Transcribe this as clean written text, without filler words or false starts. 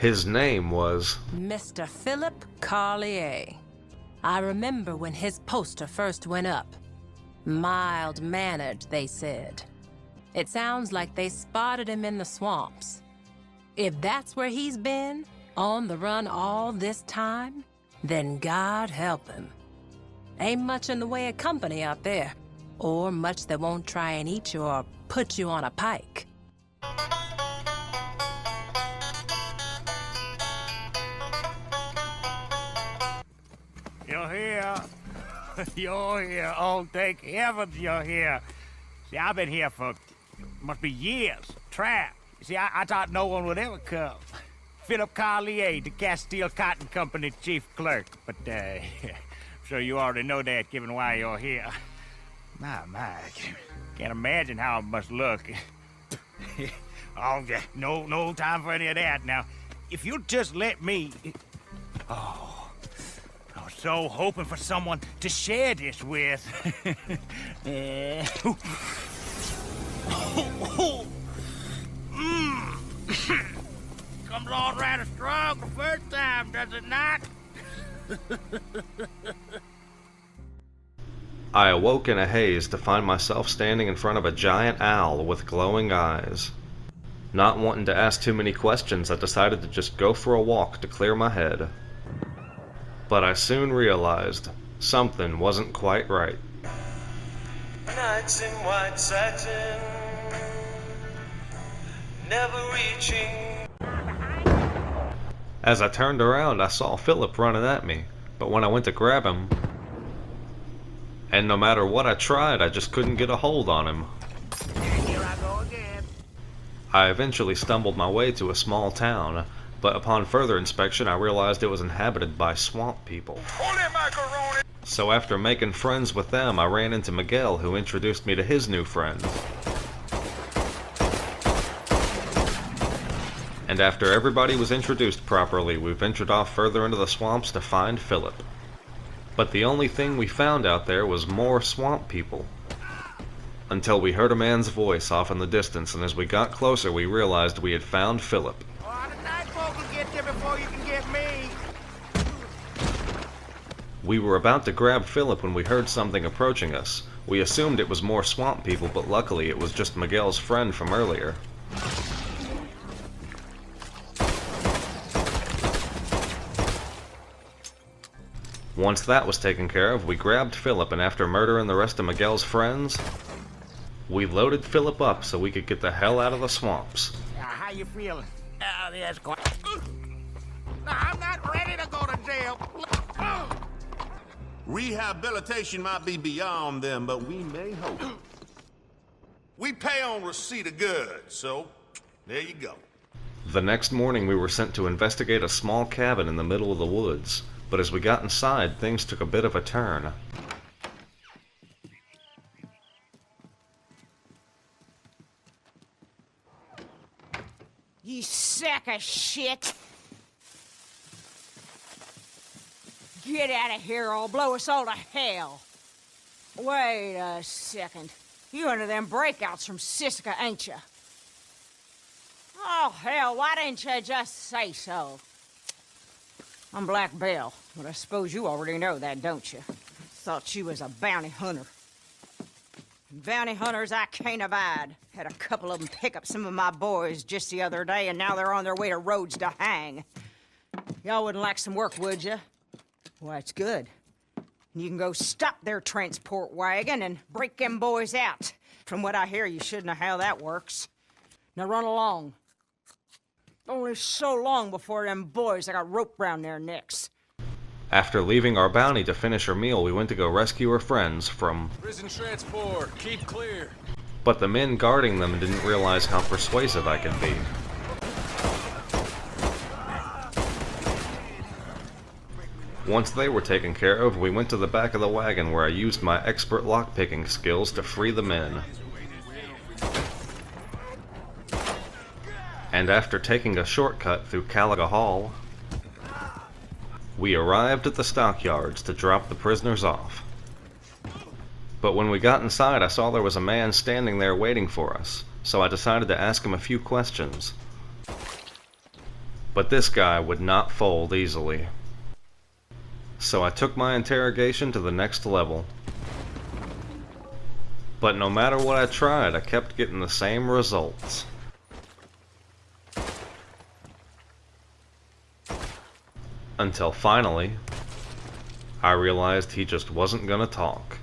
His name was Mr. Philip Carlier. I remember when his poster first went up. Mild-mannered, they said. It sounds like they spotted him in the swamps. If that's where he's been, on the run all this time, then God help him. Ain't much in the way of company out there, or much that won't try and eat you or put you on a pike. You're here. You're here. Oh, thank heavens you're here. See, I've been here for, must be years. Trapped. See, I thought no one would ever come. Philip Carlier, the Castile Cotton Company chief clerk. But, I'm sure you already know that, given why you're here. My, I can't imagine how it must look. Oh, yeah, no time for any of that. Now, if you'll just let me... Oh, I was so hoping for someone to share this with. Comes on rather strong the first time, does it not? I awoke in a haze to find myself standing in front of a giant owl with glowing eyes. Not wanting to ask too many questions, I decided to just go for a walk to clear my head. But I soon realized something wasn't quite right. Nights in white satin, never reaching. As I turned around, I saw Philip running at me, but when I went to grab him, and no matter what I tried, I just couldn't get a hold on him. Here I go again. I eventually stumbled my way to a small town, but upon further inspection I realized it was inhabited by swamp people. So after making friends with them, I ran into Miguel, who introduced me to his new friend. And after everybody was introduced properly, we ventured off further into the swamps to find Philip. But the only thing we found out there was more swamp people. Until we heard a man's voice off in the distance, and as we got closer we realized we had found Philip. Oh, the night folk will get you before you can get me. We were about to grab Philip when we heard something approaching us. We assumed it was more swamp people, but luckily it was just Miguel's friend from earlier. Once that was taken care of, we grabbed Philip, and after murdering the rest of Miguel's friends, we loaded Philip up so we could get the hell out of the swamps. How you feeling? Yes, quite. No, I'm not ready to go to jail. Rehabilitation might be beyond them, but we may hope. We pay on receipt of goods, so there you go. The next morning we were sent to investigate a small cabin in the middle of the woods. But as we got inside, things took a bit of a turn. You sack of shit! Get out of here or I'll blow us all to hell! Wait a second. You under them breakouts from Siska, ain't you? Oh, hell, why didn't you just say so? I'm Black Belle, but I suppose you already know that, don't you? Thought you was a bounty hunter. Bounty hunters I can't abide. Had a couple of them pick up some of my boys just the other day, and now they're on their way to Rhodes to hang. Y'all wouldn't like some work, would you? Well, that's good. You can go stop their transport wagon and break them boys out. From what I hear, you should know how that works. Now run along. Only so long before them boys got rope round their necks. After leaving our bounty to finish our meal, we went to go rescue our friends from prison transport. Keep clear. But the men guarding them didn't realize how persuasive I could be. Once they were taken care of, we went to the back of the wagon where I used my expert lockpicking skills to free the men. And after taking a shortcut through Caliga Hall, we arrived at the stockyards to drop the prisoners off. But when we got inside, I saw there was a man standing there waiting for us, so I decided to ask him a few questions. But this guy would not fold easily. So I took my interrogation to the next level. But no matter what I tried, I kept getting the same results. Until finally, I realized he just wasn't gonna talk.